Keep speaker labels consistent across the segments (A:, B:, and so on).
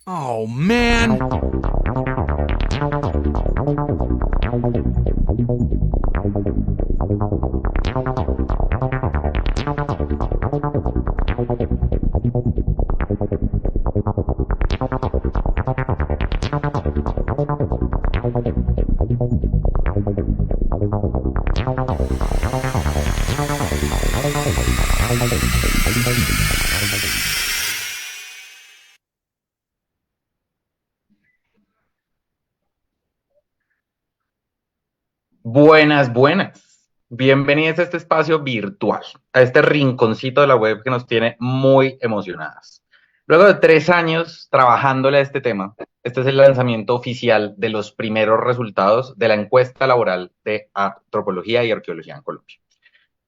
A: Oh man.
B: Buenas, buenas. Bienvenidos a este espacio virtual, a este rinconcito de la web que nos tiene muy emocionadas. Luego de 3 años trabajándole a este tema, este es el lanzamiento oficial de los primeros resultados de la encuesta laboral de antropología y arqueología en Colombia.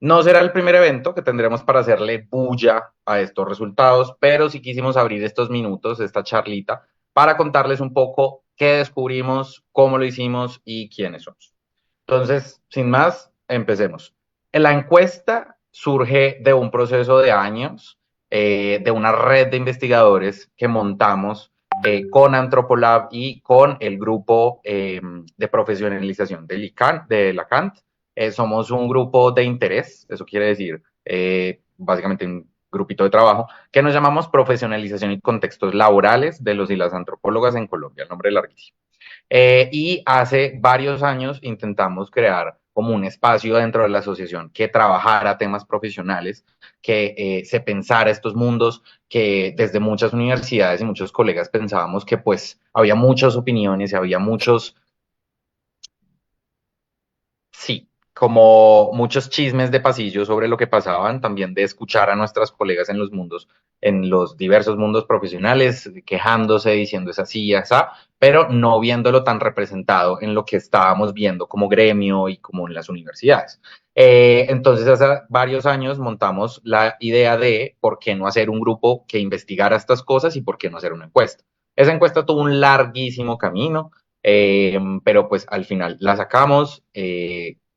B: No será el primer evento que tendremos para hacerle bulla a estos resultados, pero sí quisimos abrir estos minutos, esta charlita, para contarles un poco qué descubrimos, cómo lo hicimos y quiénes somos. Entonces, sin más, empecemos. La encuesta surge de un proceso de años, de una red de investigadores que montamos con Antropolab y con el grupo de profesionalización de la CANT. Somos un grupo de interés, eso quiere decir básicamente un grupito de trabajo, que nos llamamos Profesionalización y Contextos Laborales de los y las Antropólogas en Colombia, el nombre es larguísimo. Y hace varios años intentamos crear como un espacio dentro de la asociación que trabajara temas profesionales, que se pensara estos mundos, que desde muchas universidades y muchos colegas pensábamos que pues había muchas opiniones y había muchos, sí, como muchos chismes de pasillo sobre lo que pasaban, también de escuchar a nuestras colegas en los mundos, en los diversos mundos profesionales, quejándose, diciendo es así y así, pero no viéndolo tan representado en lo que estábamos viendo como gremio y como en las universidades. Entonces, hace varios años montamos la idea de por qué no hacer un grupo que investigara estas cosas y por qué no hacer una encuesta. Esa encuesta tuvo un larguísimo camino, pero pues al final la sacamos.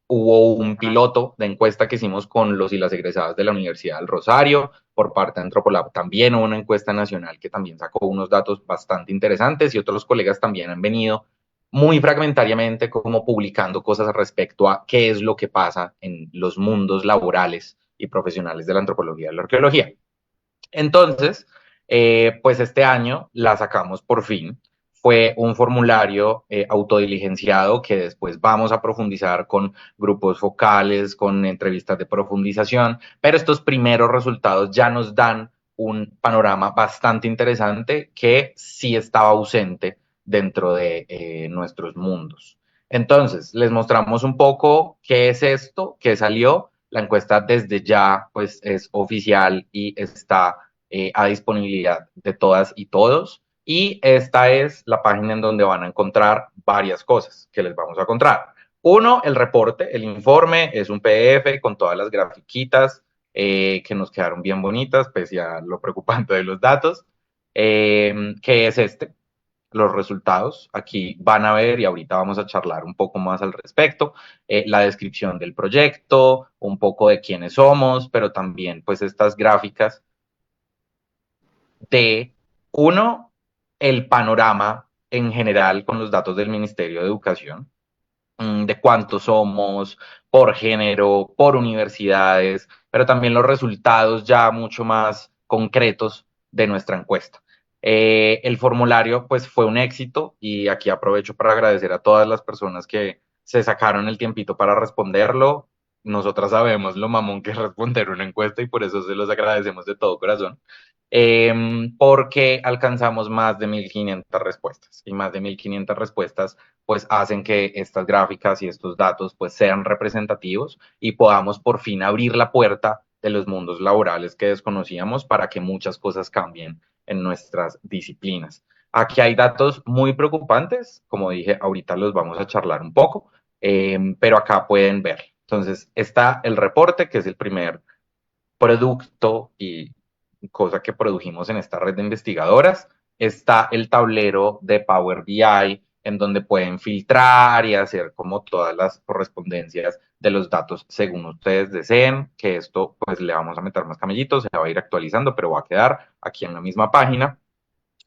B: Hubo un piloto de encuesta que hicimos con los y las egresadas de la Universidad del Rosario por parte de Antropolab. También hubo una encuesta nacional que también sacó unos datos bastante interesantes y otros colegas también han venido muy fragmentariamente como publicando cosas respecto a qué es lo que pasa en los mundos laborales y profesionales de la antropología y la arqueología. Entonces, pues este año la sacamos por fin. Fue un formulario autodiligenciado que después vamos a profundizar con grupos focales, con entrevistas de profundización, pero estos primeros resultados ya nos dan un panorama bastante interesante que sí estaba ausente dentro de nuestros mundos. Entonces, les mostramos un poco qué es esto, qué salió. La encuesta desde ya pues es oficial y está a disponibilidad de todas y todos. Y esta es la página en donde van a encontrar varias cosas que les vamos a contar. Uno, el reporte, el informe, es un PDF con todas las grafiquitas que nos quedaron bien bonitas, pese a lo preocupante de los datos, que es este, los resultados. Aquí van a ver y ahorita vamos a charlar un poco más al respecto, la descripción del proyecto, un poco de quiénes somos, pero también pues estas gráficas de, uno, el panorama en general con los datos del Ministerio de Educación, de cuántos somos, por género, por universidades, pero también los resultados ya mucho más concretos de nuestra encuesta. El formulario pues fue un éxito y aquí aprovecho para agradecer a todas las personas que se sacaron el tiempito para responderlo. Nosotras sabemos lo mamón que es responder una encuesta y por eso se los agradecemos de todo corazón, porque alcanzamos más de 1.500 respuestas y más de 1.500 respuestas pues hacen que estas gráficas y estos datos pues sean representativos y podamos por fin abrir la puerta de los mundos laborales que desconocíamos para que muchas cosas cambien en nuestras disciplinas. Aquí hay datos muy preocupantes, como dije, ahorita los vamos a charlar un poco, pero acá pueden ver. Entonces está el reporte, que es el primer producto y cosa que produjimos en esta red de investigadoras. Está el tablero de Power BI en donde pueden filtrar y hacer como todas las correspondencias de los datos según ustedes deseen, que esto pues le vamos a meter más camellitos, se va a ir actualizando, pero va a quedar aquí en la misma página.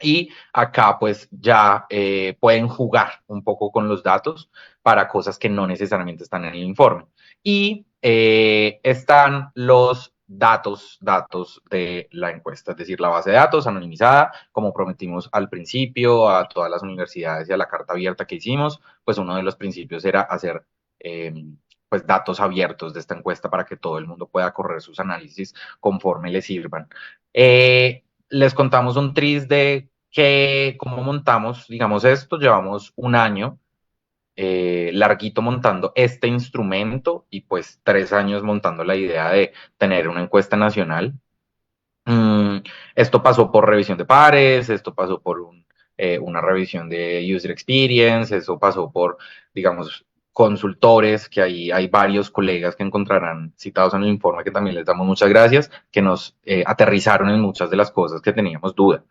B: Y acá pues ya pueden jugar un poco con los datos para cosas que no necesariamente están en el informe. Y están los datos de la encuesta, es decir, la base de datos anonimizada, como prometimos al principio a todas las universidades y a la carta abierta que hicimos, pues uno de los principios era hacer eh, pues datos abiertos de esta encuesta para que todo el mundo pueda correr sus análisis conforme le sirvan. Les contamos un tris de que cómo montamos, digamos, esto. Llevamos un año larguito montando este instrumento y pues 3 años montando la idea de tener una encuesta nacional. Mm, Esto pasó por revisión de pares, esto pasó por una revisión de user experience, eso pasó por, digamos, consultores, que ahí hay varios colegas que encontrarán citados en el informe, que también les damos muchas gracias, que nos aterrizaron en muchas de las cosas que teníamos duda.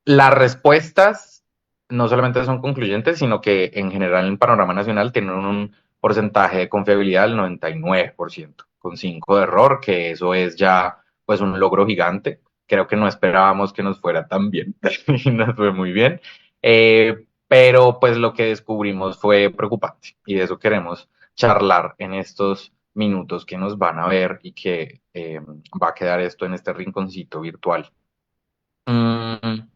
B: Las respuestas no solamente son concluyentes, sino que en general en el panorama nacional tienen un porcentaje de confiabilidad del 99%, con 5 de error, que eso es ya pues un logro gigante. Creo que no esperábamos que nos fuera tan bien y nos fue muy bien. Pero pues lo que descubrimos fue preocupante y de eso queremos charlar en estos minutos que nos van a ver y que va a quedar esto en este rinconcito virtual. Mm,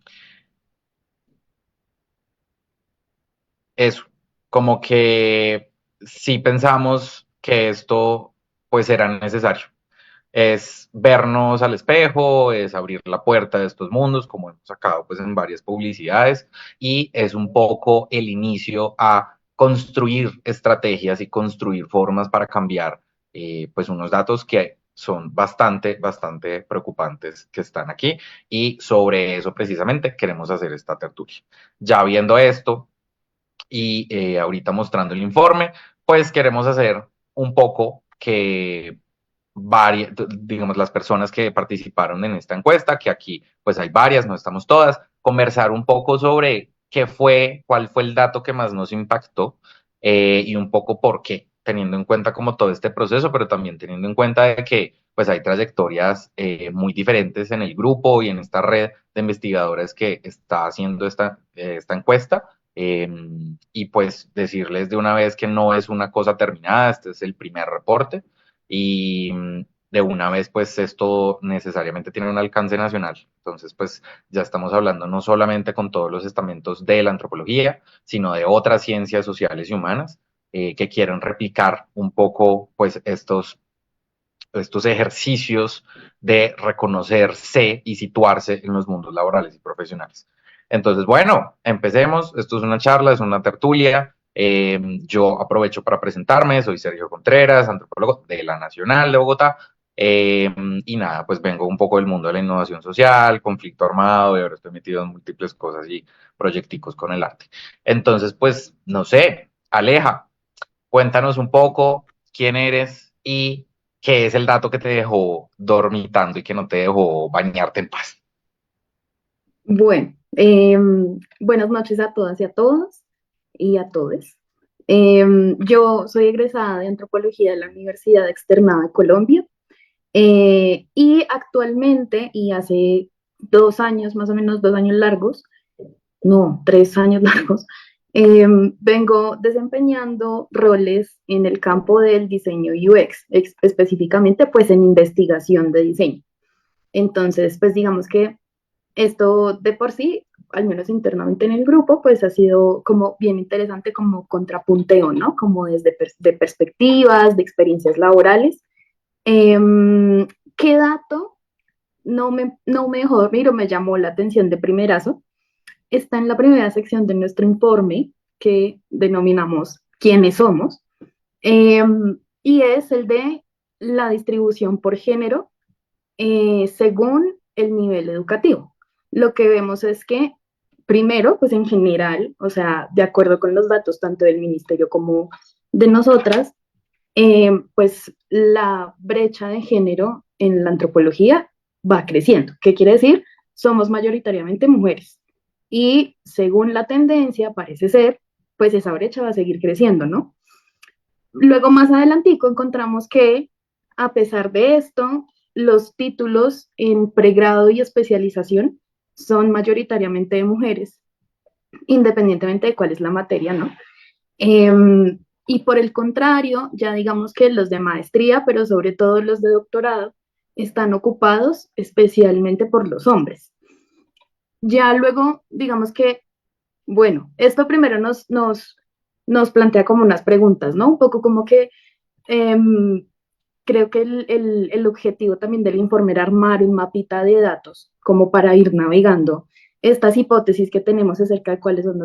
B: Eso, como que sí pensamos que esto pues era necesario. Es vernos al espejo, es abrir la puerta de estos mundos, como hemos sacado pues en varias publicidades, y es un poco el inicio a construir estrategias y construir formas para cambiar pues unos datos que son bastante preocupantes que están aquí, y sobre eso precisamente queremos hacer esta tertulia. Ya viendo esto, y ahorita mostrando el informe, pues queremos hacer un poco que varias, digamos, las personas que participaron en esta encuesta, que aquí pues hay varias, no estamos todas, conversar un poco sobre qué fue, cuál fue el dato que más nos impactó y un poco por qué, teniendo en cuenta como todo este proceso, pero también teniendo en cuenta de que pues hay trayectorias muy diferentes en el grupo y en esta red de investigadores que está haciendo esta encuesta. Y pues decirles de una vez que no es una cosa terminada, este es el primer reporte y de una vez pues esto necesariamente tiene un alcance nacional. Entonces pues ya estamos hablando no solamente con todos los estamentos de la antropología, sino de otras ciencias sociales y humanas que quieren replicar un poco pues estos ejercicios de reconocerse y situarse en los mundos laborales y profesionales. Entonces, bueno, empecemos. Esto es una charla, es una tertulia. Yo aprovecho para presentarme. Soy Sergio Contreras, antropólogo de la Nacional de Bogotá. Y nada, pues vengo un poco del mundo de la innovación social, conflicto armado, y ahora estoy metido en múltiples cosas y proyecticos con el arte. Entonces, pues, no sé, Aleja, cuéntanos un poco quién eres y qué es el dato que te dejó dormitando y que no te dejó bañarte en paz.
A: Bueno, buenas noches a todas y a todos y a todes. Yo soy egresada de Antropología de la Universidad Externada de Colombia y actualmente y hace 2 años, más o menos 2 años largos, no, 3 años largos, vengo desempeñando roles en el campo del diseño UX, específicamente pues en investigación de diseño. Entonces, pues digamos que esto de por sí, al menos internamente en el grupo, pues ha sido como bien interesante como contrapunteo, ¿no? Como desde de perspectivas, de experiencias laborales. ¿Qué dato no me dejó dormir o me llamó la atención de primerazo? Está en la primera sección de nuestro informe que denominamos ¿Quiénes somos? Y es el de la distribución por género según el nivel educativo. Lo que vemos es que, primero, pues en general, o sea, de acuerdo con los datos tanto del ministerio como de nosotras, pues la brecha de género en la antropología va creciendo. ¿Qué quiere decir? Somos mayoritariamente mujeres. Y según la tendencia, parece ser, pues esa brecha va a seguir creciendo, ¿no? Luego, más adelantico, encontramos que, a pesar de esto, los títulos en pregrado y especialización son mayoritariamente de mujeres, independientemente de cuál es la materia, ¿no? Y por el contrario, ya digamos que los de maestría, pero sobre todo los de doctorado, están ocupados especialmente por los hombres. Ya luego, digamos que, bueno, esto primero nos plantea como unas preguntas, ¿no? Un poco como que em, creo que el objetivo también del informe era armar un mapita de datos, como para ir navegando estas hipótesis que tenemos acerca de cuáles son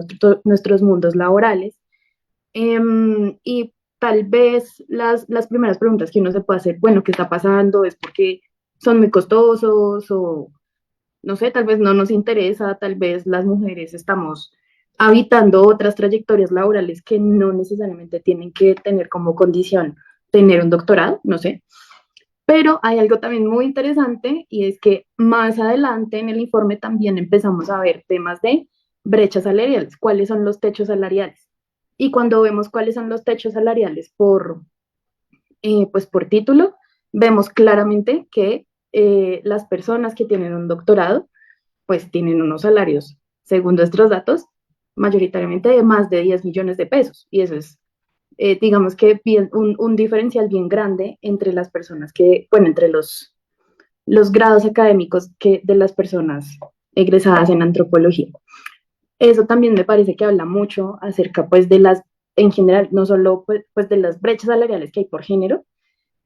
A: nuestros mundos laborales. Y tal vez las primeras preguntas que uno se puede hacer, bueno, ¿qué está pasando? ¿Es porque son muy costosos o no sé, tal vez no nos interesa, tal vez las mujeres estamos habitando otras trayectorias laborales que no necesariamente tienen que tener como condición tener un doctorado, no sé. Pero hay algo también muy interesante y es que más adelante en el informe también empezamos a ver temas de brechas salariales, cuáles son los techos salariales. Y cuando vemos cuáles son los techos salariales pues por título, vemos claramente que las personas que tienen un doctorado pues tienen unos salarios, según nuestros datos, mayoritariamente de más de 10 millones de pesos. Y eso es, digamos que bien, un diferencial bien grande entre las personas que, bueno, entre los grados académicos que de las personas egresadas en antropología. Eso también me parece que habla mucho acerca, pues, de las, en general, no solo, pues de las brechas salariales que hay por género,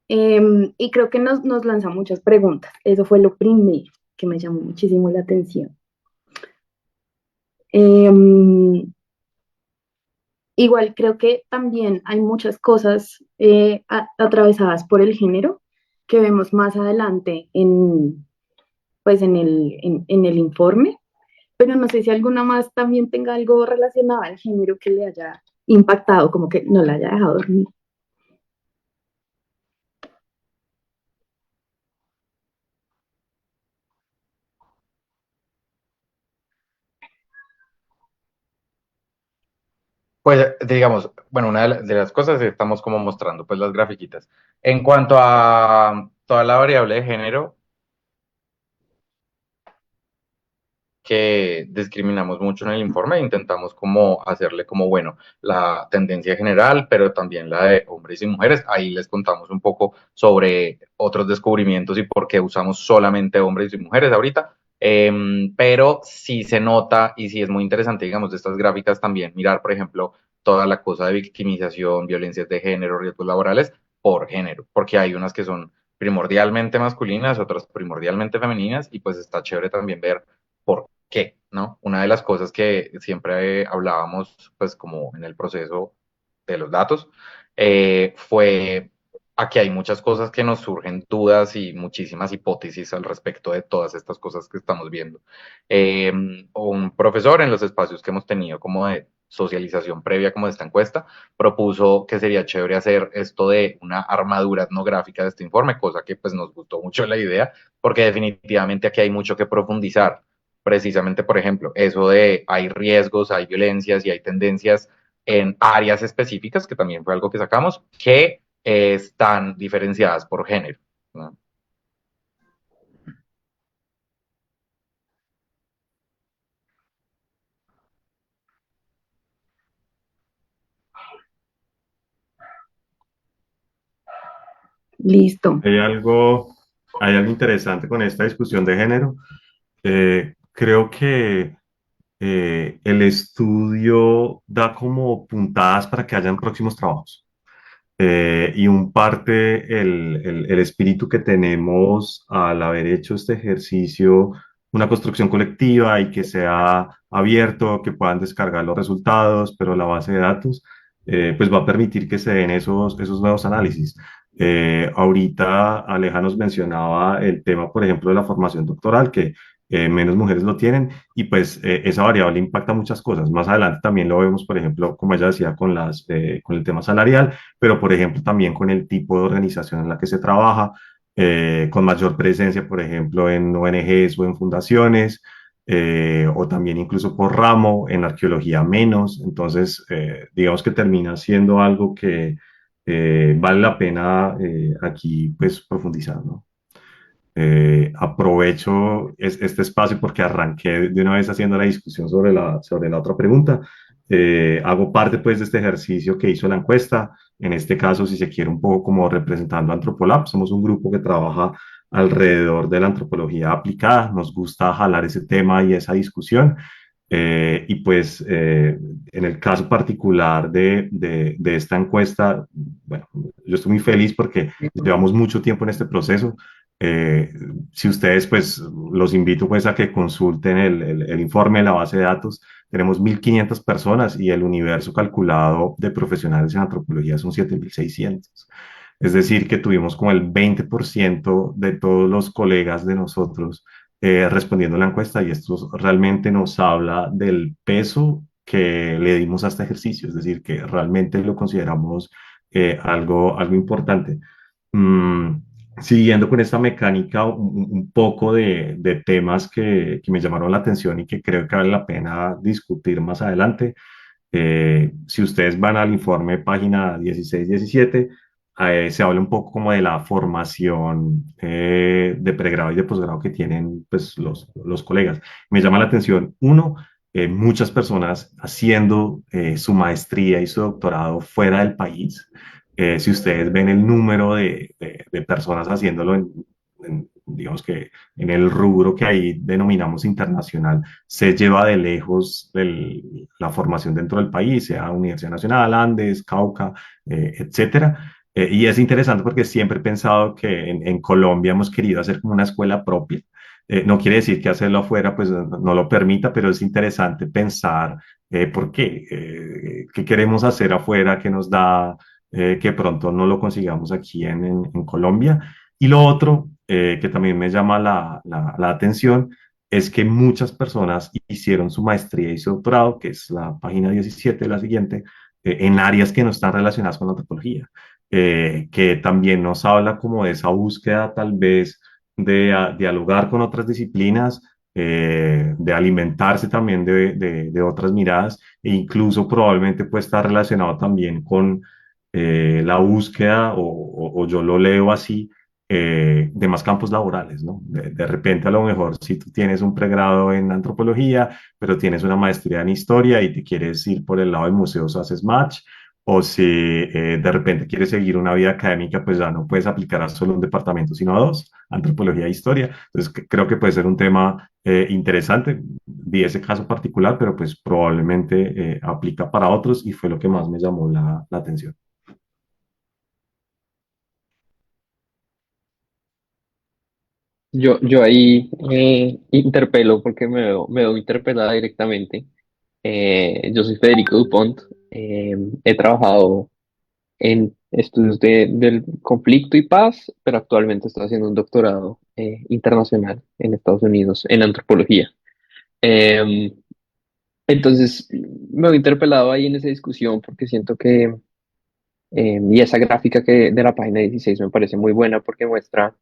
A: y creo que nos lanza muchas preguntas. Eso fue lo primero que me llamó muchísimo la atención. Eh, Igual creo que también hay muchas cosas atravesadas por el género que vemos más adelante pues en el informe, pero no sé si alguna más también tenga algo relacionado al género que le haya impactado, como que no la haya dejado dormir.
B: Pues digamos, bueno, una de las cosas que estamos como mostrando, pues las grafiquitas. En cuanto a toda la variable de género, que discriminamos mucho en el informe, intentamos como hacerle como, bueno, la tendencia general, pero también la de hombres y mujeres. Ahí les contamos un poco sobre otros descubrimientos y por qué usamos solamente hombres y mujeres ahorita. Pero sí se nota y sí es muy interesante, digamos, de estas gráficas también mirar, por ejemplo, toda la cosa de victimización, violencias de género, riesgos laborales por género, porque hay unas que son primordialmente masculinas, otras primordialmente femeninas, y pues está chévere también ver por qué, ¿no? Una de las cosas que siempre hablábamos, pues como en el proceso de los datos, fue aquí hay muchas cosas que nos surgen dudas y muchísimas hipótesis al respecto de todas estas cosas que estamos viendo. Un profesor en los espacios que hemos tenido como de socialización previa como de esta encuesta, propuso que sería chévere hacer esto de una armadura etnográfica de este informe, cosa que pues nos gustó mucho la idea, porque definitivamente aquí hay mucho que profundizar precisamente, por ejemplo, eso de hay riesgos, hay violencias y hay tendencias en áreas específicas, que también fue algo que sacamos, que están diferenciadas por género, ¿no?
A: Listo.
C: Hay algo, hay algo interesante con esta discusión de género. Creo que el estudio da como puntadas para que hayan próximos trabajos. Y un parte, el espíritu que tenemos al haber hecho este ejercicio, una construcción colectiva y que sea abierto, que puedan descargar los resultados, pero la base de datos, pues va a permitir que se den esos nuevos análisis. Ahorita Aleja nos mencionaba el tema, por ejemplo, de la formación doctoral, que menos mujeres lo tienen y pues esa variable impacta muchas cosas. Más adelante también lo vemos, por ejemplo, como ella decía, con el tema salarial, pero por ejemplo también con el tipo de organización en la que se trabaja, con mayor presencia, por ejemplo, en ONGs o en fundaciones, o también incluso por ramo, en arqueología menos. Entonces, digamos que termina siendo algo que vale la pena aquí pues profundizar, ¿no? Aprovecho este espacio porque arranqué de una vez haciendo la discusión sobre la otra pregunta. Hago parte pues de este ejercicio que hizo la encuesta, en este caso si se quiere un poco como representando a Antropolab, somos un grupo que trabaja alrededor de la antropología aplicada, nos gusta jalar ese tema y esa discusión. Y pues en el caso particular de esta encuesta, bueno, yo estoy muy feliz porque llevamos mucho tiempo en este proceso. Eh, si ustedes, pues, los invito pues a que consulten el informe de la base de datos. Tenemos 1.500 personas y el universo calculado de profesionales en antropología son 7.600. Es decir, que tuvimos como el 20% de todos los colegas de nosotros respondiendo la encuesta y esto realmente nos habla del peso que le dimos a este ejercicio, es decir, que realmente lo consideramos algo importante. Mm, Siguiendo con esta mecánica, un poco de temas que me llamaron la atención y que creo que vale la pena discutir más adelante. Si ustedes van al informe página 16-17, se habla un poco como de la formación de pregrado y de posgrado que tienen pues, los colegas. Me llama la atención, uno, muchas personas haciendo su maestría y su doctorado fuera del país. Si ustedes ven el número de personas haciéndolo digamos que en el rubro que ahí denominamos internacional, se lleva de lejos la formación dentro del país, sea Universidad Nacional, Andes, Cauca, etcétera. Y es interesante porque siempre he pensado que en Colombia hemos querido hacer como una escuela propia. No quiere decir que hacerlo afuera pues no lo permita, pero es interesante pensar por qué, qué queremos hacer afuera, que nos da que pronto no lo consigamos aquí en Colombia. Y lo otro que también me llama la atención es que muchas personas hicieron su maestría y su doctorado, que es la página 17, la siguiente, en áreas que no están relacionadas con la antropología, que también nos habla como de esa búsqueda tal vez de dialogar con otras disciplinas, de alimentarse también de otras miradas e incluso probablemente puede estar relacionado también con la búsqueda, o yo lo leo así, de más campos laborales, ¿no? De repente, a lo mejor, si tú tienes un pregrado en antropología, pero tienes una maestría en historia y te quieres ir por el lado de museos, haces match, o si de repente quieres seguir una vida académica, pues ya no puedes aplicar a solo un departamento, sino a dos, antropología e historia. Entonces, creo que puede ser un tema interesante. Vi ese caso particular, pero pues probablemente aplica para otros y fue lo que más me llamó la atención.
D: Yo ahí interpelo porque me veo interpelada directamente. Yo soy Federico Dupont. He trabajado en estudios del conflicto y paz, pero actualmente estoy haciendo un doctorado internacional en Estados Unidos en antropología. Eh, entonces, me veo interpelado ahí en esa discusión porque siento que, y esa gráfica de la página 16 me parece muy buena porque muestra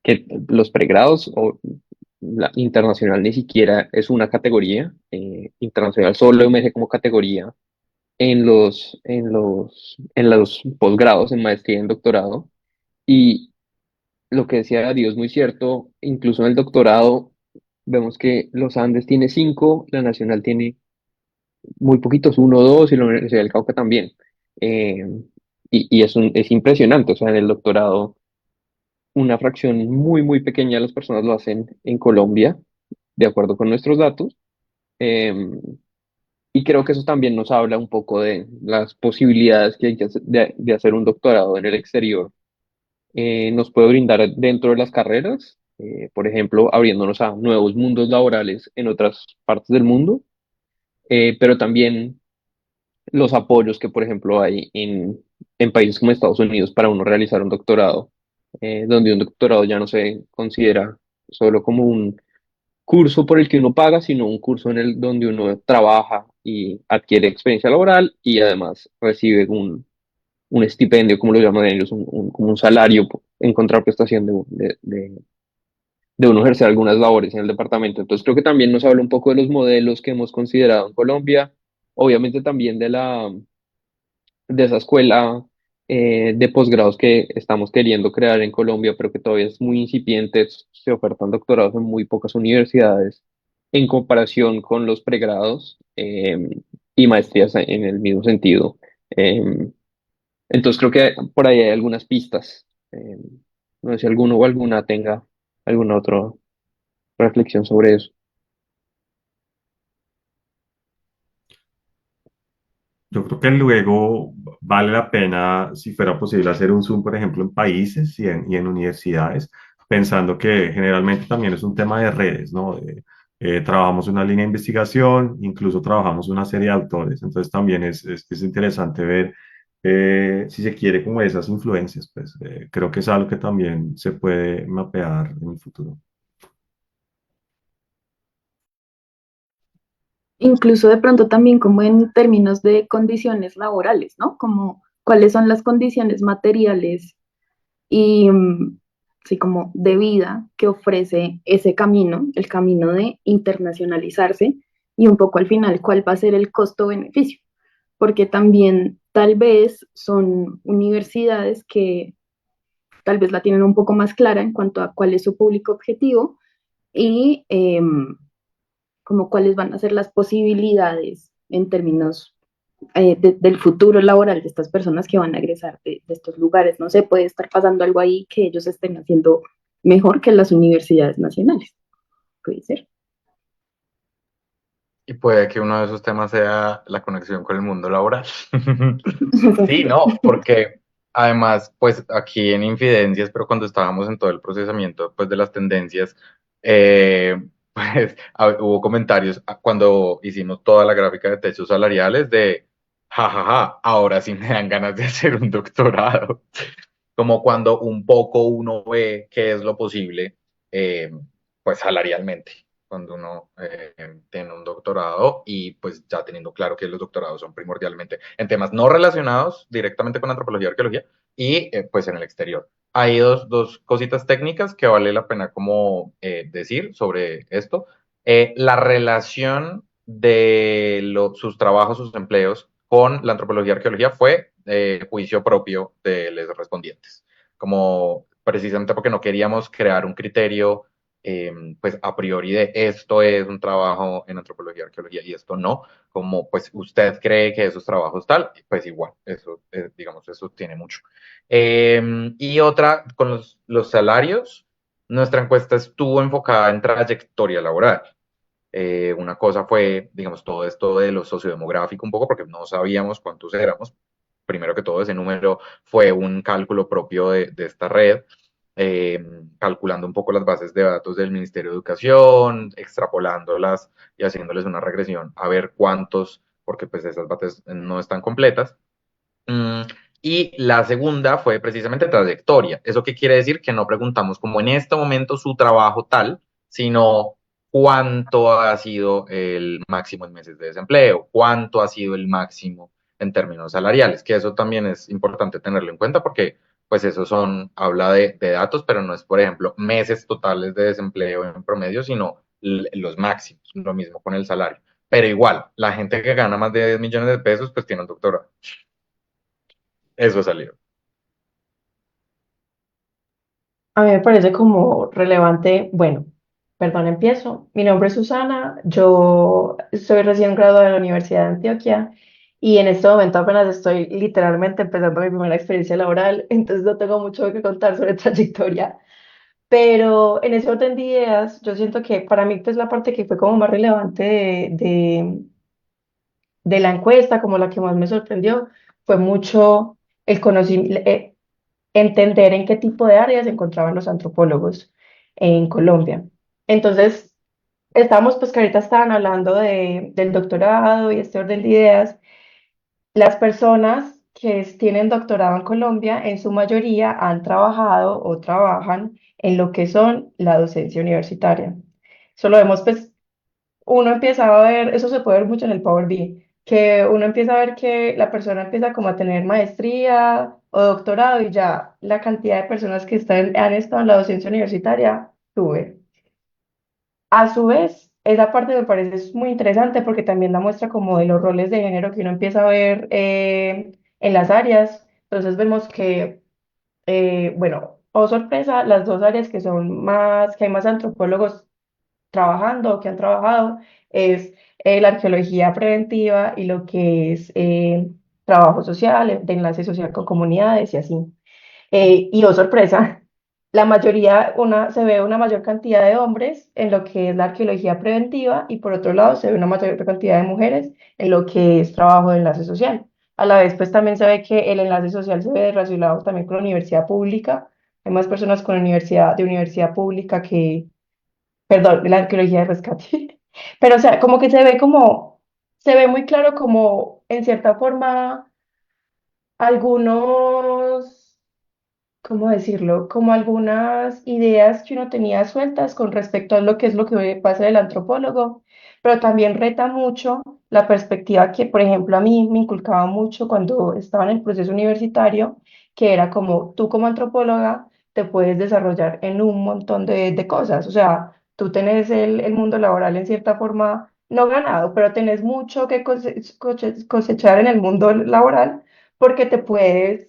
D: que los pregrados o la internacional ni siquiera es una categoría, internacional solo emerge como categoría en los posgrados, en maestría y en doctorado. Y lo que decía Darío es muy cierto, incluso en el doctorado vemos que los Andes tiene 5, la Nacional tiene muy poquitos, uno o dos, y la Universidad del Cauca también. Eh, y es impresionante, o sea, en el doctorado una fracción muy pequeña de las personas lo hacen en Colombia, de acuerdo con nuestros datos. Eh, y creo que eso también nos habla un poco de las posibilidades que hay de hacer un doctorado en el exterior. Nos puede brindar dentro de las carreras, por ejemplo, abriéndonos a nuevos mundos laborales en otras partes del mundo, pero también los apoyos que, por ejemplo, hay en países como Estados Unidos para uno realizar un doctorado, donde un doctorado ya no se considera solo como un curso por el que uno paga, sino un curso en el donde uno trabaja y adquiere experiencia laboral y además recibe un estipendio, como lo llaman ellos, como un salario en contraprestación de uno ejercer algunas labores en el departamento. Entonces creo que también nos habla un poco de los modelos que hemos considerado en Colombia, obviamente también de esa escuela de posgrados que estamos queriendo crear en Colombia, pero que todavía es muy incipiente. Se ofertan doctorados en muy pocas universidades en comparación con los pregrados y maestrías en el mismo sentido. Entonces creo que por ahí hay algunas pistas. No sé si alguno o alguna tenga alguna otra reflexión sobre eso.
C: Yo creo que luego vale la pena, si fuera posible, hacer un Zoom, por ejemplo, en países y en universidades, pensando que generalmente también es un tema de redes, ¿no? Trabajamos una línea de investigación, incluso trabajamos una serie de autores, entonces también es interesante ver si se quiere como esas influencias, pues creo que es algo que también se puede mapear en el futuro.
A: Incluso de pronto también como en términos de condiciones laborales, ¿no? Como cuáles son las condiciones materiales y sí, como de vida que ofrece ese camino, el camino de internacionalizarse y un poco al final cuál va a ser el costo-beneficio, porque también tal vez son universidades que tal vez la tienen un poco más clara en cuanto a cuál es su público objetivo y como cuáles van a ser las posibilidades en términos del futuro laboral de estas personas que van a egresar de estos lugares. No sé, puede estar pasando algo ahí que ellos estén haciendo mejor que las universidades nacionales. Puede ser.
B: Y puede que uno de esos temas sea la conexión con el mundo laboral. Sí, no, porque además, pues aquí en Infidencias, pero cuando estábamos en todo el procesamiento pues, de las tendencias, pues hubo comentarios cuando hicimos toda la gráfica de techos salariales de, jajaja, ahora sí me dan ganas de hacer un doctorado. Como cuando un poco uno ve qué es lo posible, eh, pues salarialmente, cuando uno tiene un doctorado y pues ya teniendo claro que los doctorados son primordialmente en temas no relacionados directamente con antropología y arqueología y pues en el exterior. Hay dos cositas técnicas que vale la pena como decir sobre esto. La relación de sus trabajos, sus empleos con la antropología y arqueología fue juicio propio de los respondientes, como precisamente porque no queríamos crear un criterio pues a priori de esto es un trabajo en antropología y arqueología y esto no, como pues usted cree que esos trabajos tal, pues igual, eso digamos, eso tiene mucho. Y otra, con los salarios, nuestra encuesta estuvo enfocada en trayectoria laboral. Una cosa fue, digamos, todo esto de lo sociodemográfico un poco, porque no sabíamos cuántos éramos. Primero que todo, ese número fue un cálculo propio de esta red, eh, calculando un poco las bases de datos del Ministerio de Educación, extrapolándolas y haciéndoles una regresión a ver cuántos, porque pues esas bases no están completas. Mm, y la segunda fue precisamente trayectoria. ¿Eso qué quiere decir? Que no preguntamos como en este momento su trabajo tal, sino cuánto ha sido el máximo en meses de desempleo, cuánto ha sido el máximo en términos salariales, que eso también es importante tenerlo en cuenta porque pues eso habla de datos, pero no es, por ejemplo, meses totales de desempleo en promedio, sino los máximos, lo mismo con el salario. Pero igual, la gente que gana más de 10 millones de pesos, pues tiene un doctorado. Eso salió.
E: A mí me parece como relevante, bueno, perdón, empiezo. Mi nombre es Susana, yo soy recién graduada de la Universidad de Antioquia y en este momento apenas estoy literalmente empezando mi primera experiencia laboral, entonces no tengo mucho que contar sobre trayectoria, pero en ese orden de ideas, yo siento que para mí pues la parte que fue como más relevante de la encuesta, como la que más me sorprendió, fue mucho el conocimiento, entender en qué tipo de áreas se encontraban los antropólogos en Colombia. Entonces, estábamos, pues que ahorita estaban hablando del doctorado y este orden de ideas. Las personas que tienen doctorado en Colombia, en su mayoría han trabajado o trabajan en lo que son la docencia universitaria. Eso lo vemos, pues, uno empieza a ver, eso se puede ver mucho en el Power BI, que uno empieza a ver que la persona empieza como a tener maestría o doctorado y ya la cantidad de personas que han estado en la docencia universitaria sube. A su vez, esa parte me parece es muy interesante porque también da muestra como de los roles de género que uno empieza a ver en las áreas. Entonces vemos que, bueno, oh sorpresa, las dos áreas que son más, que hay más antropólogos trabajando, que han trabajado, es la arqueología preventiva y lo que es trabajo social, de enlace social con comunidades y así. Y oh sorpresa, la mayoría, se ve una mayor cantidad de hombres en lo que es la arqueología preventiva y por otro lado se ve una mayor cantidad de mujeres en lo que es trabajo de enlace social. A la vez, pues también se ve que el enlace social se ve relacionado también con la universidad pública. Hay más personas con universidad pública que, perdón, de la arqueología de rescate. Pero, o sea, como que se ve muy claro como, en cierta forma, algunos, ¿cómo decirlo? Como algunas ideas que uno tenía sueltas con respecto a lo que es lo que pasa del antropólogo, pero también reta mucho la perspectiva que, por ejemplo, a mí me inculcaba mucho cuando estaba en el proceso universitario, que era como tú como antropóloga te puedes desarrollar en un montón de cosas, o sea, tú tenés el mundo laboral en cierta forma no ganado, pero tenés mucho que cosechar en el mundo laboral porque te puedes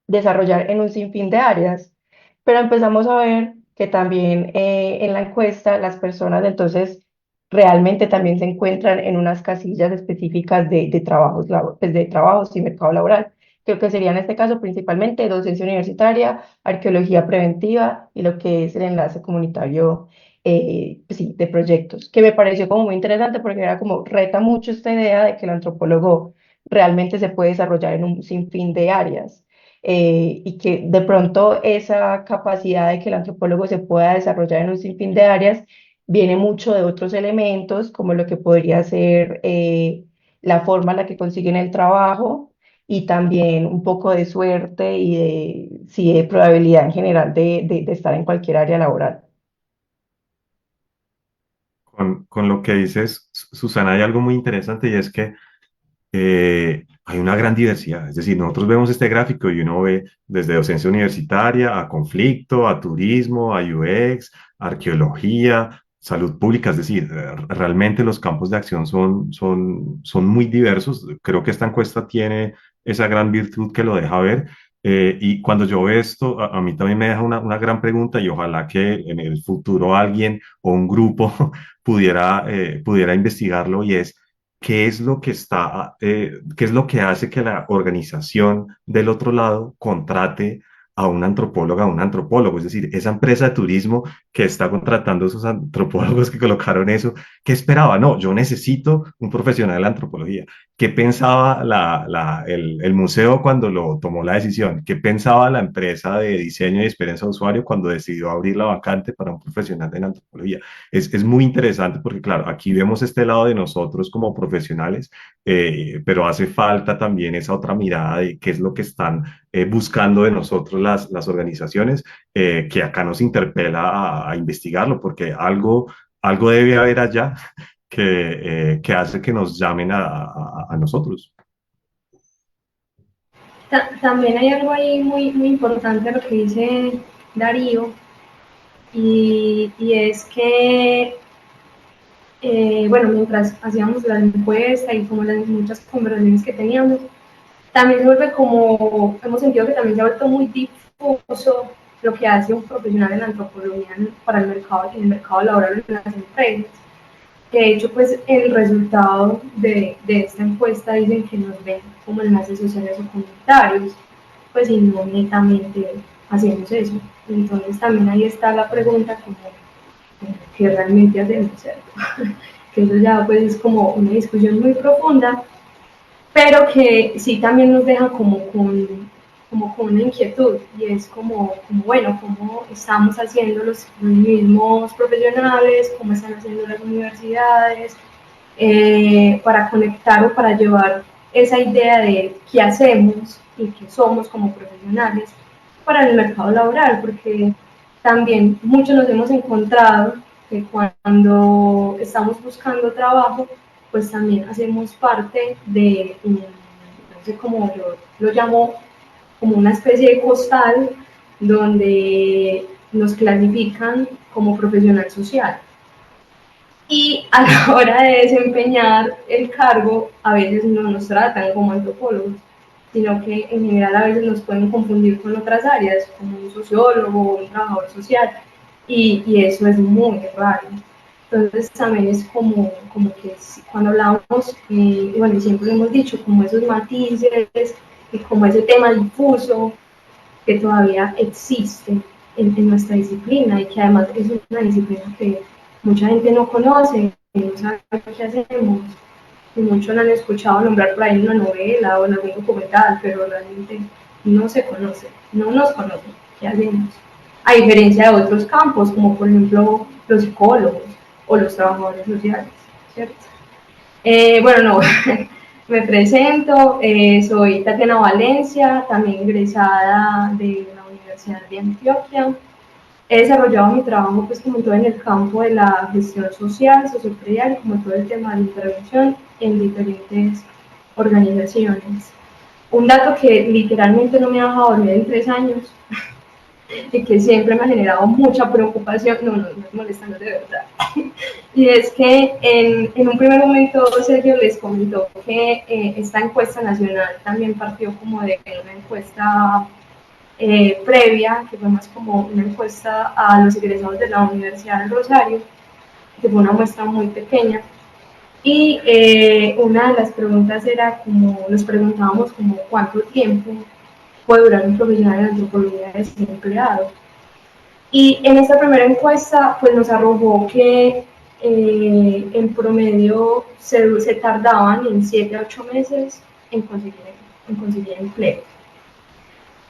E: desarrollar en un sinfín de áreas. Pero empezamos a ver que también en la encuesta las personas entonces realmente también se encuentran en unas casillas específicas de trabajos, pues, de trabajos y mercado laboral. Creo que sería en este caso principalmente docencia universitaria, arqueología preventiva y lo que es el enlace comunitario, pues sí, de proyectos, que me pareció como muy interesante porque era como reta mucho esta idea de que el antropólogo realmente se puede desarrollar en un sinfín de áreas, y que de pronto esa capacidad de que el antropólogo se pueda desarrollar en un sinfín de áreas viene mucho de otros elementos, como lo que podría ser la forma en la que consiguen el trabajo y también un poco de suerte y sí, de probabilidad en general de estar en cualquier área laboral.
C: Con lo que dices, Susana, hay algo muy interesante y es que hay una gran diversidad. Es decir, nosotros vemos este gráfico y uno ve desde docencia universitaria a conflicto, a turismo, a UX, arqueología, salud pública. Es decir, realmente los campos de acción son muy diversos. Creo que esta encuesta tiene esa gran virtud que lo deja ver. Y cuando yo veo esto, a mí también me deja una gran pregunta y ojalá que en el futuro alguien o un grupo pudiera investigarlo y es, ¿qué es lo que qué es lo que hace que la organización del otro lado contrate a una antropóloga, a un antropólogo? Es decir, esa empresa de turismo que está contratando a esos antropólogos que colocaron eso, ¿qué esperaba? No, yo necesito un profesional de la antropología. ¿Qué pensaba el museo cuando lo tomó la decisión? ¿Qué pensaba la empresa de diseño y experiencia de usuario cuando decidió abrir la vacante para un profesional de la antropología? Es muy interesante porque, claro, aquí vemos este lado de nosotros como profesionales, pero hace falta también esa otra mirada de qué es lo que están buscando de nosotros las organizaciones, que acá nos interpela a investigarlo, porque algo debe haber allá que hace que nos llamen a nosotros.
F: También hay algo ahí muy importante lo que dice Darío, y es que, bueno, mientras hacíamos la encuesta y como las muchas conversaciones que teníamos, también se vuelve como, hemos sentido que también se ha vuelto muy difuso lo que hace un profesional en la antropología para en el mercado laboral en las empresas. De hecho, pues el resultado de esta encuesta dicen que nos ven como enlaces sociales o comunitarios, pues y no netamente hacemos eso. Entonces también ahí está la pregunta como ¿qué realmente hacemos, cierto? Que eso ya pues es como una discusión muy profunda, pero que sí también nos deja como con una inquietud, y es como bueno, cómo estamos haciendo los mismos profesionales, cómo están haciendo las universidades, para conectar o para llevar esa idea de qué hacemos y qué somos como profesionales para el mercado laboral, porque también muchos nos hemos encontrado que cuando estamos buscando trabajo, pues también hacemos parte de, no sé cómo lo llamo, como una especie de costal donde nos clasifican como profesional social. Y a la hora de desempeñar el cargo, a veces no nos tratan como antropólogos. sino que en general a veces nos pueden confundir con otras áreas, como un sociólogo o un trabajador social, y eso es muy raro. Entonces también es como que cuando hablamos, bueno, siempre lo hemos dicho, como esos matices y como ese tema difuso que todavía existe en nuestra disciplina y que además es una disciplina que mucha gente no conoce, no sabe qué hacemos, y muchos han escuchado nombrar por ahí una novela o en algún documental, pero realmente no se conoce, no nos conocen, ¿qué hacemos? A diferencia de otros campos, como por ejemplo los psicólogos o los trabajadores sociales, ¿cierto? Bueno, no, me presento, soy Tatiana Valencia, también egresada de la Universidad de Antioquia. He desarrollado mi trabajo pues como todo en el campo de la gestión social, sociopredial, como todo el tema de intervención en diferentes organizaciones. Un dato que literalmente no me ha dejado dormir en 3 años y que siempre me ha generado mucha preocupación, no es molestando de verdad, y es que en un primer momento Sergio les comentó que esta encuesta nacional también partió como de una encuesta previa, que fue más como una encuesta a los egresados de la Universidad del Rosario, que fue una muestra muy pequeña. Y una de las preguntas era como, nos preguntábamos como cuánto tiempo puede durar un profesional en antropología desempleado. Y en esta primera encuesta pues nos arrojó que en promedio se tardaban en 7 a 8 meses en conseguir empleo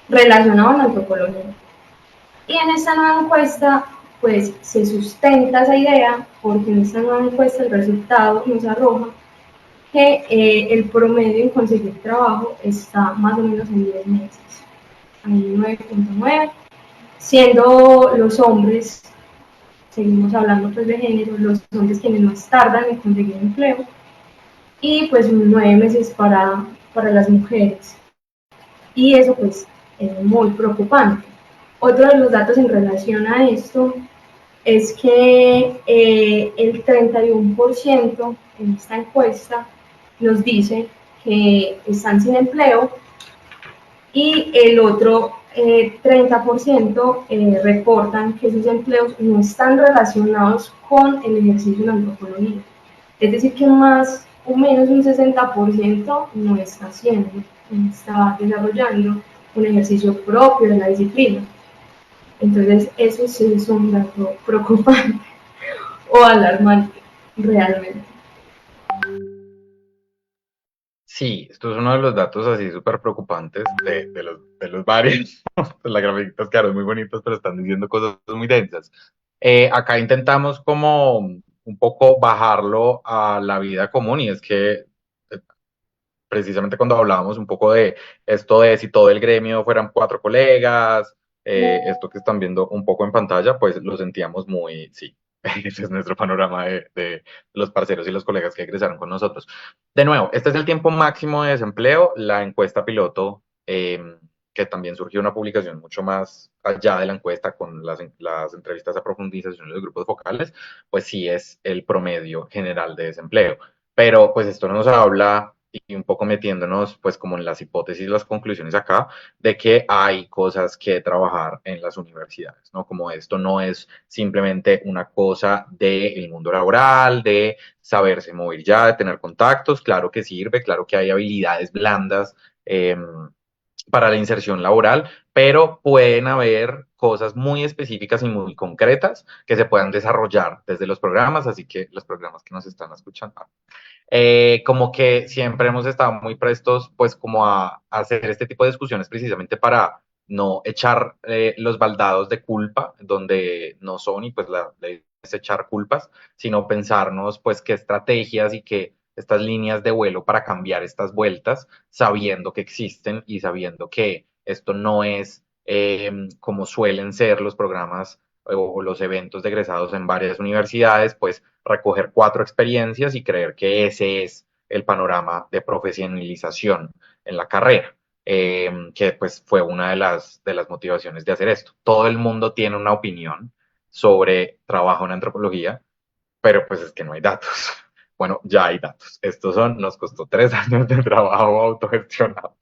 F: relacionado a la antropología. Y en esta nueva encuesta, pues se sustenta esa idea, porque en esta nueva encuesta el resultado nos arroja que el promedio en conseguir trabajo está más o menos en 10 meses, en 9.9, siendo los hombres, seguimos hablando pues de género, los hombres quienes más tardan en conseguir empleo, y pues 9 meses para las mujeres. Y eso pues es muy preocupante. Otro de los datos en relación a esto es que el 31% en esta encuesta nos dice que están sin empleo y el otro 30% reportan que esos empleos no están relacionados con el ejercicio de la antropología. Es decir, que más o menos un 60% no está haciendo, no está desarrollando un ejercicio propio de la disciplina. Entonces, eso sí es un dato preocupante o alarmante, realmente.
B: Sí, esto es uno de los datos así súper preocupantes de los varios. Las grafiquitas quedaron muy bonitas, pero están diciendo cosas muy densas. Acá intentamos como un poco bajarlo a la vida común y es que precisamente cuando hablábamos un poco de esto de si todo el gremio fueran 4 colegas, esto que están viendo un poco en pantalla, pues lo sentíamos muy, sí, ese es nuestro panorama de los parceros y los colegas que egresaron con nosotros. De nuevo, este es el tiempo máximo de desempleo, la encuesta piloto, que también surgió una publicación mucho más allá de la encuesta con las entrevistas a profundización de los grupos focales, pues sí es el promedio general de desempleo. Pero pues esto nos habla y un poco metiéndonos pues como en las hipótesis y las conclusiones acá de que hay cosas que trabajar en las universidades, ¿no? Como esto no es simplemente una cosa del mundo laboral, de saberse mover ya, de tener contactos, claro que sirve, claro que hay habilidades blandas para la inserción laboral, pero pueden haber cosas muy específicas y muy concretas que se puedan desarrollar desde los programas, así que los programas que nos están escuchando como que siempre hemos estado muy prestos, pues, como a hacer este tipo de discusiones precisamente para no echar los baldados de culpa donde no son y pues la idea es echar culpas, sino pensarnos, pues, qué estrategias y qué estas líneas de vuelo para cambiar estas vueltas, sabiendo que existen y sabiendo que esto no es como suelen ser los programas o los eventos de egresados en varias universidades, pues recoger 4 experiencias y creer que ese es el panorama de profesionalización en la carrera, que pues fue una de las motivaciones de hacer esto. Todo el mundo tiene una opinión sobre trabajo en antropología, pero pues es que no hay datos. Bueno, ya hay datos. Estos nos costó 3 años de trabajo autogestionado.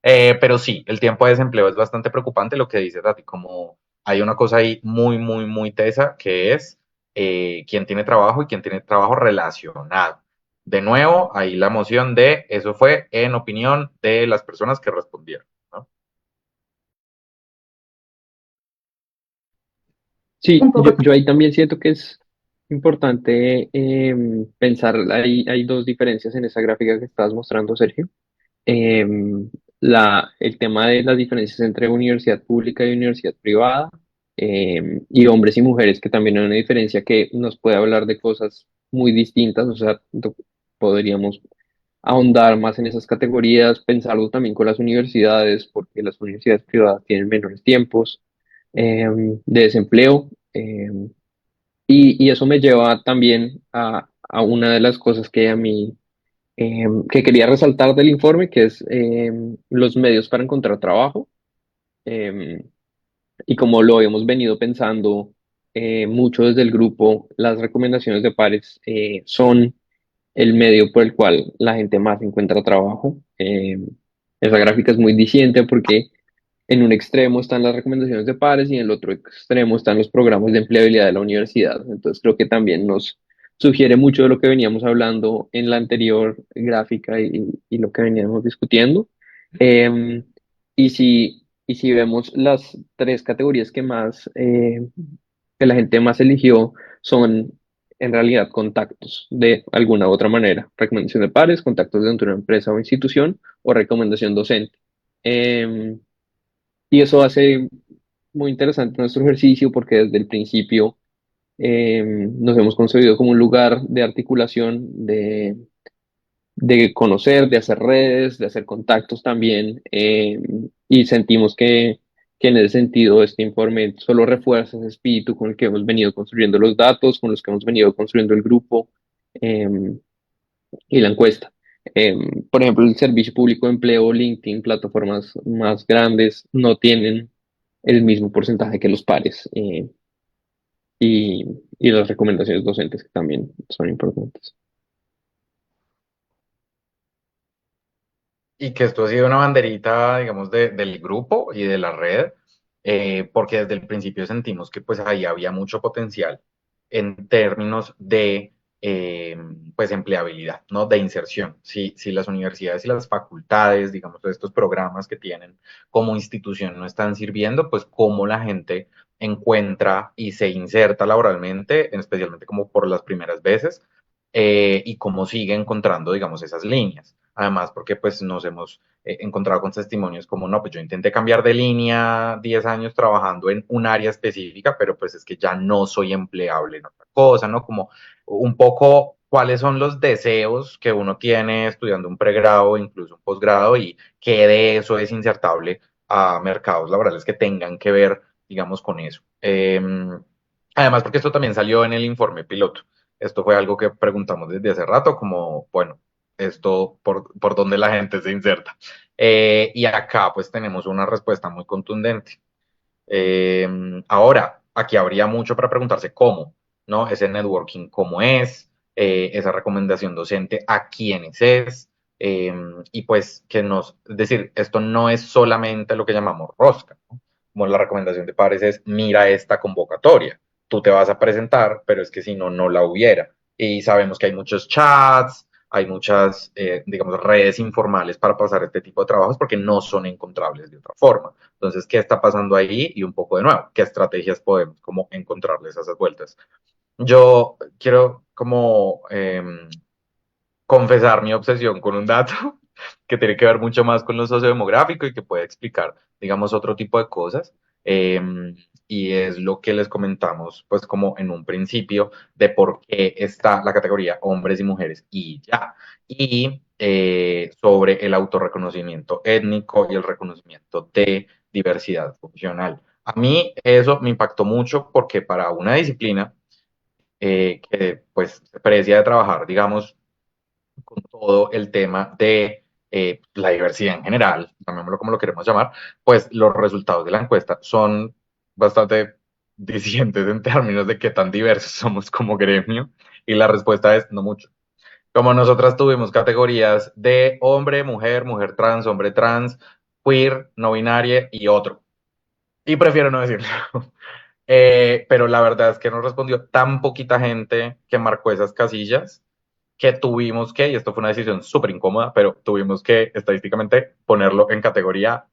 B: Pero sí, el tiempo de desempleo es bastante preocupante lo que dices, Tati, como hay una cosa ahí muy, muy, muy tesa que es quién tiene trabajo y quién tiene trabajo relacionado. De nuevo, ahí la moción de eso fue en opinión de las personas que respondieron, ¿no?
D: Sí,
A: Un poco.
D: yo ahí también siento que es importante pensar, hay dos diferencias en esa gráfica que estabas mostrando, Sergio. El tema de las diferencias entre universidad pública y universidad privada, y hombres y mujeres, que también hay una diferencia que nos puede hablar de cosas muy distintas, o sea, podríamos ahondar más en esas categorías, pensarlo también con las universidades, porque las universidades privadas tienen menores tiempos de desempleo. Y eso me lleva también a una de las cosas que a mí que quería resaltar del informe, que es los medios para encontrar trabajo. eh, y como lo hemos venido pensando mucho desde el grupo, las recomendaciones de pares son el medio por el cual la gente más encuentra trabajo. Esa gráfica es muy diciente porque en un extremo están las recomendaciones de pares y en el otro extremo están los programas de empleabilidad de la universidad. Entonces creo que también nos sugiere mucho de lo que veníamos hablando en la anterior gráfica y lo que veníamos discutiendo. Eh, y si vemos las tres categorías que más, que la gente más eligió son en realidad contactos de alguna u otra manera. Recomendación de pares, contactos dentro de una empresa o institución o recomendación docente. Em, y eso hace muy interesante nuestro ejercicio porque desde el principio nos hemos concebido como un lugar de articulación, de conocer, de hacer redes, de hacer contactos también. Y sentimos que en ese sentido este informe solo refuerza ese espíritu con el que hemos venido construyendo los datos, con los que hemos venido construyendo el grupo eh, y la encuesta. Por ejemplo, el Servicio Público de Empleo, LinkedIn, plataformas más grandes, no tienen el mismo porcentaje que los pares y, y las recomendaciones docentes que también son importantes.
B: Y que esto ha sido una banderita, digamos, del grupo y de la red, porque desde el principio sentimos que pues ahí había mucho potencial en términos de eh, pues empleabilidad, ¿no? De inserción. Si las universidades y las facultades, digamos, de estos programas que tienen como institución no están sirviendo, pues cómo la gente encuentra y se inserta laboralmente, especialmente como por las primeras veces, y cómo sigue encontrando, digamos, esas líneas. Además, porque pues nos hemos encontrado con testimonios como, no, pues yo intenté cambiar de línea 10 años trabajando en un área específica, pero pues es que ya no soy empleable en otra cosa, ¿no? Como un poco cuáles son los deseos que uno tiene estudiando un pregrado, incluso un posgrado, y qué de eso es insertable a mercados laborales que tengan que ver, digamos, con eso. Además, porque esto también salió en el informe piloto. Esto fue algo que preguntamos desde hace rato, como, bueno, esto por dónde la gente se inserta. Y acá pues tenemos una respuesta muy contundente. Eh, Ahora, aquí habría mucho para preguntarse cómo, ¿no? Ese networking, cómo es, esa recomendación docente, a quiénes es, y pues que nos, es decir, esto no es solamente lo que llamamos rosca, ¿no? Como la recomendación de pares es, mira esta convocatoria, tú te vas a presentar, pero es que si no, no la hubiera. Y sabemos que hay muchos chats, hay muchas, digamos, redes informales para pasar este tipo de trabajos porque no son encontrables de otra forma. Entonces, ¿qué está pasando ahí? Y un poco de nuevo, ¿qué estrategias podemos como encontrarles a esas vueltas? Yo quiero como confesar mi obsesión con un dato que tiene que ver mucho más con lo sociodemográfico y que puede explicar, digamos, otro tipo de cosas. Eh, y es lo que les comentamos, pues como en un principio, de por qué está la categoría hombres y mujeres y ya. Y sobre el autorreconocimiento étnico y el reconocimiento de diversidad funcional. A mí eso me impactó mucho porque para una disciplina que pues se precia de trabajar, digamos, con todo el tema de la diversidad en general, llamémoslo como lo queremos llamar, pues los resultados de la encuesta son bastante discientes en términos de qué tan diversos somos como gremio y la respuesta es no mucho. Como nosotras tuvimos categorías de hombre, mujer, mujer trans, hombre trans, queer, no binaria y otro. Y prefiero no decirlo. Pero la verdad es que nos respondió tan poquita gente que marcó esas casillas que tuvimos que, y esto fue una decisión súper incómoda, pero tuvimos que estadísticamente ponerlo en categoría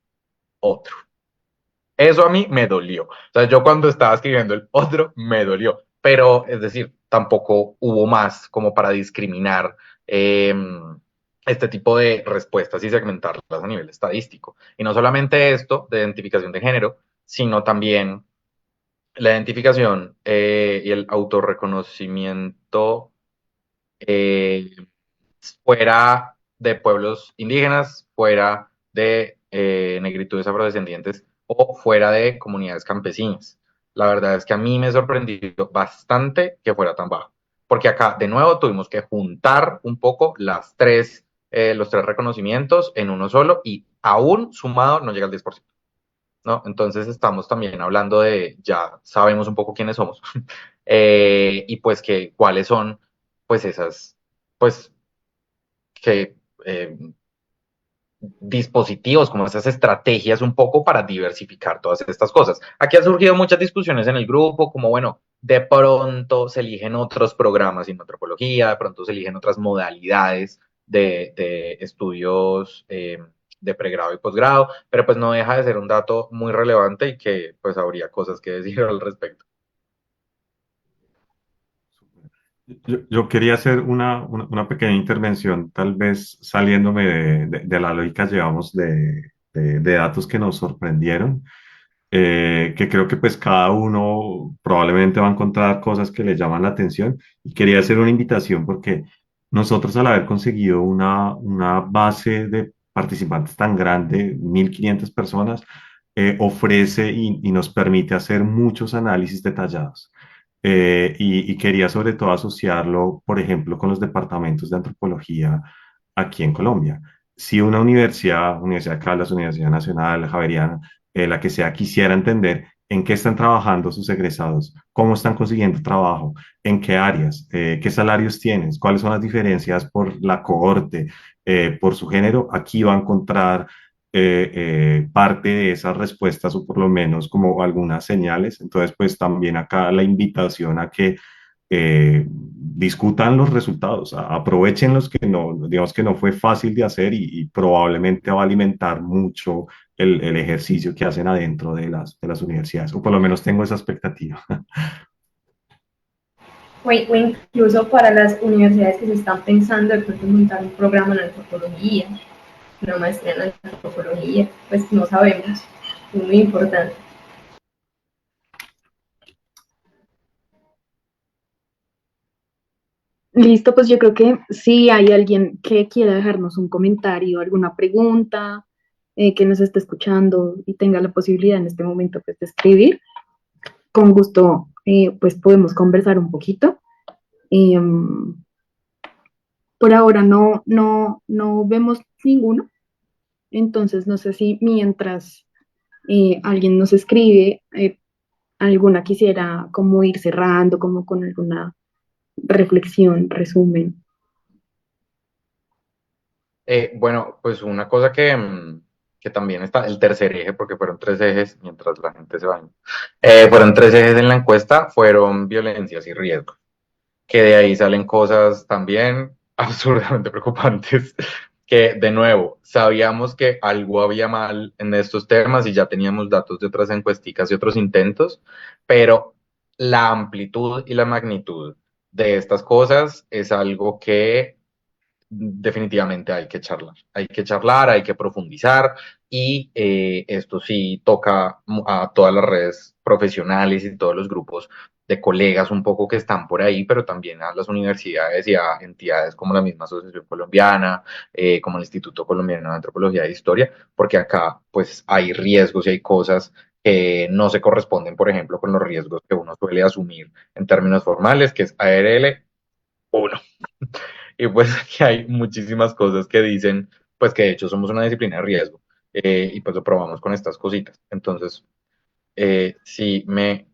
B: otro. Eso a mí me dolió. O sea, yo cuando estaba escribiendo el otro me dolió. Pero, es decir, tampoco hubo más como para discriminar eh, este tipo de respuestas y segmentarlas a nivel estadístico. Y no solamente esto de identificación de género, sino también la identificación y el autorreconocimiento eh, fuera de pueblos indígenas, fuera de negritudes afrodescendientes o fuera de comunidades campesinas. La verdad es que a mí me sorprendió bastante que fuera tan bajo, porque acá de nuevo tuvimos que juntar un poco los tres reconocimientos en uno solo y aún sumado no llega al 10%. ¿No? Entonces estamos también hablando de, ya sabemos un poco quiénes somos, y pues que cuáles son, pues esas, pues que dispositivos, como esas estrategias un poco para diversificar todas estas cosas. Aquí han surgido muchas discusiones en el grupo, como bueno, de pronto se eligen otros programas en antropología, de pronto se eligen otras modalidades de estudios de pregrado y posgrado, pero pues no deja de ser un dato muy relevante y que pues habría cosas que decir al respecto.
C: Yo quería hacer una pequeña intervención, tal vez saliéndome de la lógica, llevamos de datos que nos sorprendieron, que creo que pues cada uno probablemente va a encontrar cosas que le llaman la atención y quería hacer una invitación porque nosotros al haber conseguido una base de participantes tan grande, 1.500 personas, ofrece y nos permite hacer muchos análisis detallados. Y quería sobre todo asociarlo, por ejemplo, con los departamentos de antropología aquí en Colombia. Si una universidad, Universidad de Caldas, Universidad Nacional, Javeriana, la que sea, quisiera entender en qué están trabajando sus egresados, cómo están consiguiendo trabajo, en qué áreas, qué salarios tienen, cuáles son las diferencias por la cohorte, por su género, aquí va a encontrar parte de esas respuestas o por lo menos como algunas señales. Entonces, pues también acá la invitación a que discutan los resultados, aprovechen los que no, digamos que no fue fácil de hacer y probablemente va a alimentar mucho el ejercicio que hacen adentro de las universidades, o por lo menos tengo esa expectativa.
F: O incluso para las universidades que se están pensando de pronto montar un programa en antropología, una maestría en antropología, pues no sabemos, es muy importante.
A: Listo, pues yo creo que si hay alguien que quiera dejarnos un comentario, alguna pregunta, que nos esté escuchando y tenga la posibilidad en este momento pues, de escribir, con gusto pues podemos conversar un poquito. Por ahora no vemos ninguno, entonces no sé si mientras alguien nos escribe, alguna quisiera como ir cerrando, como con alguna reflexión, resumen.
B: Bueno, pues una cosa que también está, el tercer eje, porque fueron tres ejes mientras la gente se baña, fueron tres ejes en la encuesta, fueron violencias y riesgos, que de ahí salen cosas también absurdamente preocupantes, que de nuevo, sabíamos que algo había mal en estos temas y ya teníamos datos de otras encuesticas y otros intentos, pero la amplitud y la magnitud de estas cosas es algo que definitivamente hay que charlar, hay que profundizar y esto sí toca a todas las redes profesionales y todos los grupos de colegas un poco que están por ahí, pero también a las universidades y a entidades como la misma Asociación Colombiana, como el Instituto Colombiano de Antropología e Historia, porque acá pues hay riesgos y hay cosas que no se corresponden, por ejemplo, con los riesgos que uno suele asumir en términos formales, que es ARL 1. Y pues aquí hay muchísimas cosas que dicen, pues que de hecho somos una disciplina de riesgo, y pues lo probamos con estas cositas. Entonces, sí me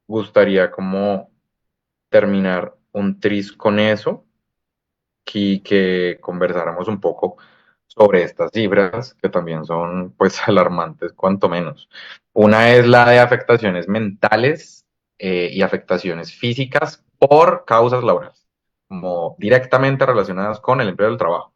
B: gustaría como terminar un tris con eso y que conversáramos un poco sobre estas cifras, que también son pues alarmantes cuanto menos. Una es la de afectaciones mentales y afectaciones físicas por causas laborales, como directamente relacionadas con el empleo del trabajo.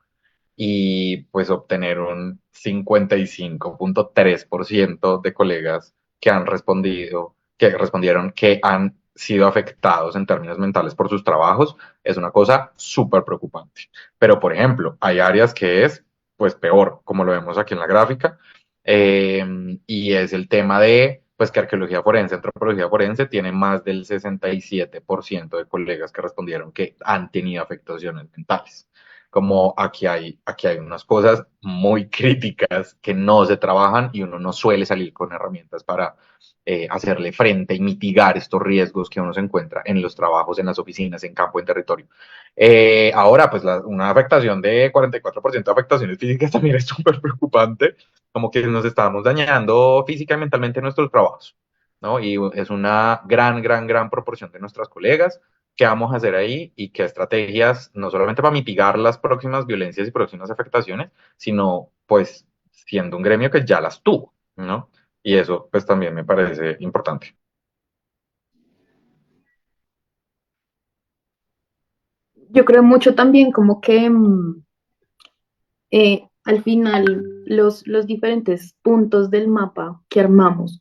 B: Y pues obtener un 55.3% de colegas que han respondido, que respondieron que han sido afectados en términos mentales por sus trabajos, es una cosa súper preocupante. Pero, por ejemplo, hay áreas que es, pues, peor, como lo vemos aquí en la gráfica, y es el tema de, pues, que arqueología forense, antropología forense, tiene más del 67% de colegas que respondieron que han tenido afectaciones mentales. Como aquí hay unas cosas muy críticas que no se trabajan y uno no suele salir con herramientas para hacerle frente y mitigar estos riesgos que uno se encuentra en los trabajos, en las oficinas, en campo, en territorio. Ahora, pues una afectación de 44% de afectaciones físicas también es súper preocupante, como que nos estamos dañando física y mentalmente en nuestros trabajos, ¿no? Y es una gran proporción de nuestras colegas. ¿Qué vamos a hacer ahí y qué estrategias, no solamente para mitigar las próximas violencias y próximas afectaciones, sino pues siendo un gremio que ya las tuvo, ¿no? Y eso pues también me parece importante.
A: Yo creo mucho también como que al final los diferentes puntos del mapa que armamos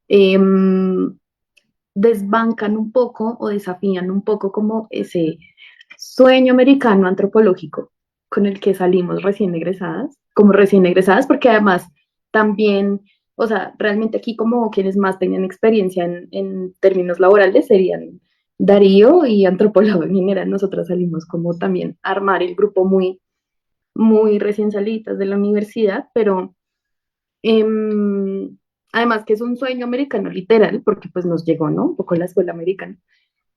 A: em, desbancan un poco o desafían un poco como ese sueño americano antropológico con el que salimos recién egresadas, como recién egresadas, porque además también, o sea, realmente aquí como quienes más tenían experiencia en términos laborales serían Darío y antropólogo en general. Nosotras salimos como también a armar el grupo muy recién salidas de la universidad, pero además que es un sueño americano literal, porque pues nos llegó, ¿no? Un poco la escuela americana.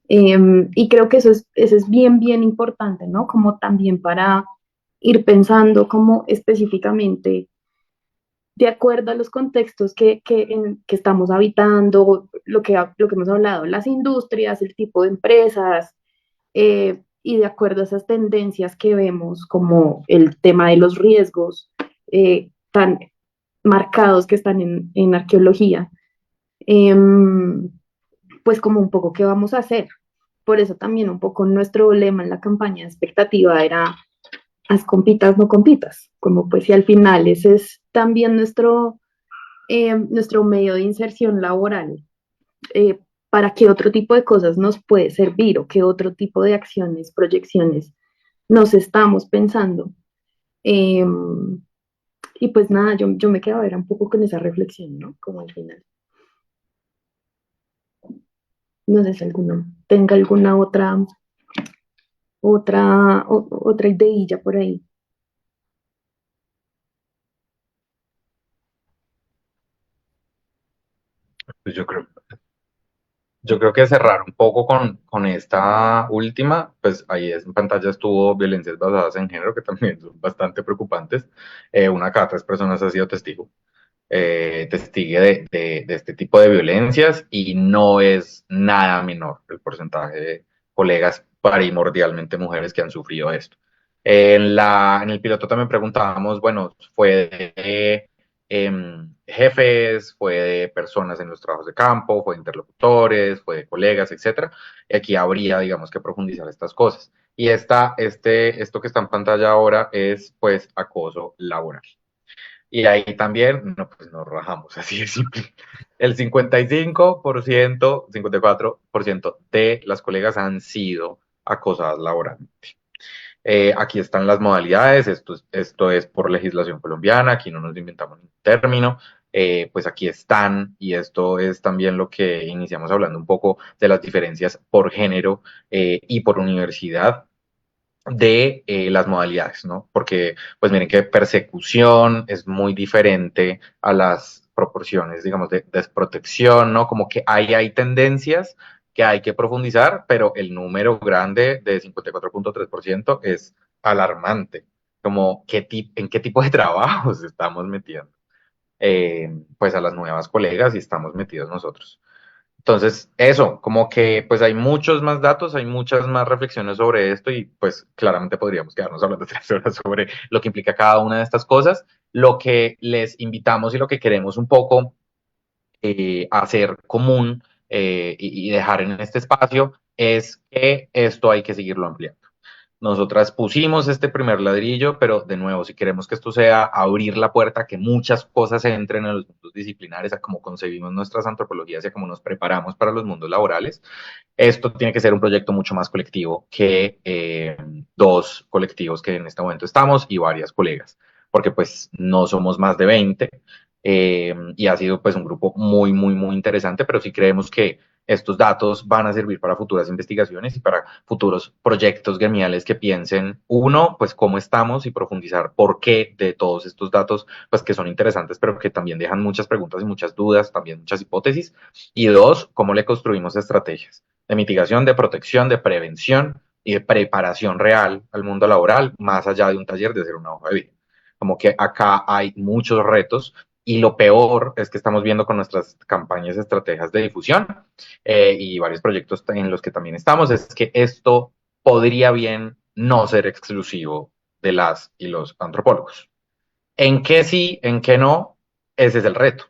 A: Y creo que eso es bien importante, ¿no? Como también para ir pensando como específicamente de acuerdo a los contextos que estamos habitando, lo que hemos hablado, las industrias, el tipo de empresas, y de acuerdo a esas tendencias que vemos, como el tema de los riesgos tan marcados que están en arqueología, em, pues como un poco qué vamos a hacer. Por eso también un poco nuestro lema en la campaña de expectativa era haz compitas, no compitas, como pues si al final ese es también nuestro medio de inserción laboral, para qué otro tipo de cosas nos puede servir o qué otro tipo de acciones, proyecciones nos estamos pensando. Eh, y pues nada, yo me quedo a ver un poco con esa reflexión, ¿no? Como al final. No sé si alguno tenga alguna otra ideilla por ahí.
B: Pues yo creo que cerrar un poco con esta última, pues ahí en pantalla estuvo violencias basadas en género, que también son bastante preocupantes. Una cada tres personas ha sido testigo. Testigue de este tipo de violencias y no es nada menor el porcentaje de colegas primordialmente mujeres que han sufrido esto. En el piloto también preguntábamos, bueno, ¿fue de jefes, fue de personas en los trabajos de campo, fue de interlocutores, fue de colegas, etcétera? Y aquí habría, digamos, que profundizar estas cosas. Y esto que está en pantalla ahora es, pues, acoso laboral. Y ahí también, no, pues nos rajamos, así de simple. El 54% de las colegas han sido acosadas laboralmente. Aquí están las modalidades, esto es por legislación colombiana, aquí no nos inventamos un término, pues aquí están, y esto es también lo que iniciamos hablando un poco de las diferencias por género y por universidad de las modalidades, ¿no? Porque, pues miren que persecución es muy diferente a las proporciones, digamos, de desprotección, ¿no? Como que hay tendencias que hay que profundizar, pero el número grande de 54.3% es alarmante. Como, ¿en qué tipo de trabajos estamos metiendo? Pues a las nuevas colegas y estamos metidos nosotros. Entonces, eso, como que pues hay muchos más datos, hay muchas más reflexiones sobre esto y pues claramente podríamos quedarnos hablando 3 horas sobre lo que implica cada una de estas cosas. Lo que les invitamos y lo que queremos un poco hacer común y dejar en este espacio es que esto hay que seguirlo ampliando. Nosotras pusimos este primer ladrillo, pero de nuevo, si queremos que esto sea abrir la puerta, que muchas cosas entren en los mundos disciplinares, a cómo concebimos nuestras antropologías y a cómo nos preparamos para los mundos laborales, esto tiene que ser un proyecto mucho más colectivo que dos colectivos que en este momento estamos y varias colegas, porque pues no somos más de 20 y ha sido pues un grupo muy, muy, muy interesante, pero sí creemos que estos datos van a servir para futuras investigaciones y para futuros proyectos gremiales que piensen, uno, pues cómo estamos y profundizar por qué de todos estos datos, pues que son interesantes, pero que también dejan muchas preguntas y muchas dudas, también muchas hipótesis, y dos, cómo le construimos estrategias de mitigación, de protección, de prevención y de preparación real al mundo laboral, más allá de un taller de hacer una hoja de vida. Como que acá hay muchos retos y lo peor es que estamos viendo con nuestras campañas, estrategias de difusión y varios proyectos en los que también estamos, es que esto podría bien no ser exclusivo de las y los antropólogos. ¿En qué sí, en qué no? Ese es el reto.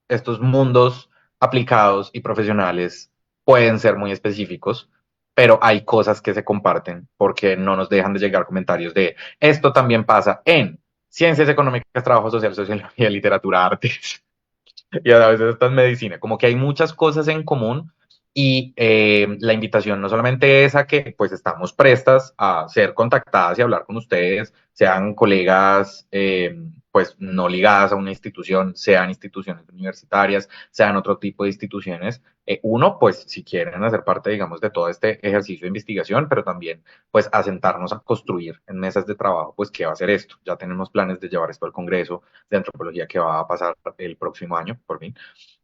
B: Estos mundos aplicados y profesionales pueden ser muy específicos, pero hay cosas que se comparten porque no nos dejan de llegar comentarios de esto también pasa en ciencias económicas, trabajo social, sociología, literatura, artes y a veces hasta en medicina. Como que hay muchas cosas en común y la invitación no solamente es a que pues estamos prestas a ser contactadas y hablar con ustedes, sean colegas pues no ligadas a una institución, sean instituciones universitarias, sean otro tipo de instituciones. Uno, pues si quieren hacer parte, digamos, de todo este ejercicio de investigación, pero también pues a sentarnos a construir en mesas de trabajo, pues qué va a ser esto. Ya tenemos planes de llevar esto al Congreso de Antropología que va a pasar el próximo año, por fin,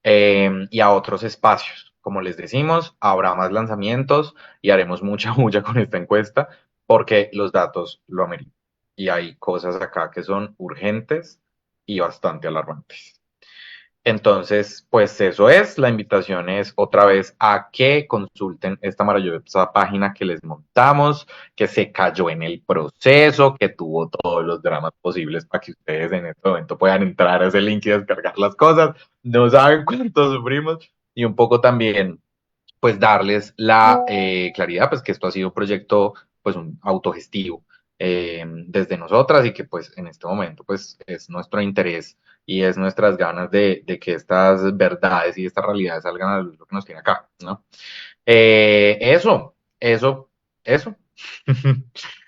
B: y a otros espacios. Como les decimos, habrá más lanzamientos y haremos mucha bulla con esta encuesta porque los datos lo ameritan. Y hay cosas acá que son urgentes y bastante alarmantes. Entonces, pues eso es, la invitación es otra vez a que consulten esta maravillosa página que les montamos, que se cayó en el proceso, que tuvo todos los dramas posibles para que ustedes en este momento puedan entrar a ese link y descargar las cosas. No saben cuánto sufrimos y un poco también pues darles la claridad, pues que esto ha sido un proyecto, pues un autogestivo desde nosotras y que pues en este momento pues es nuestro interés y es nuestras ganas de que estas verdades y estas realidades salgan a la luz, lo que nos tiene acá, ¿no? Eso, eso.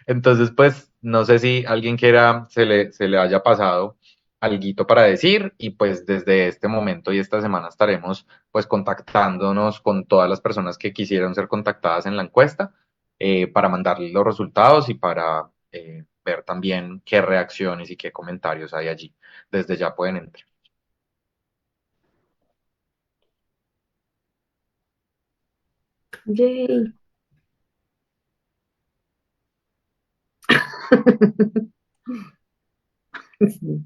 B: Entonces, pues, no sé si alguien quiera, se le haya pasado alguito para decir y pues desde este momento y esta semana estaremos pues contactándonos con todas las personas que quisieran ser contactadas en la encuesta para mandarles los resultados y para ver también qué reacciones y qué comentarios hay allí. Desde ya pueden entrar.
A: Yay. Sí.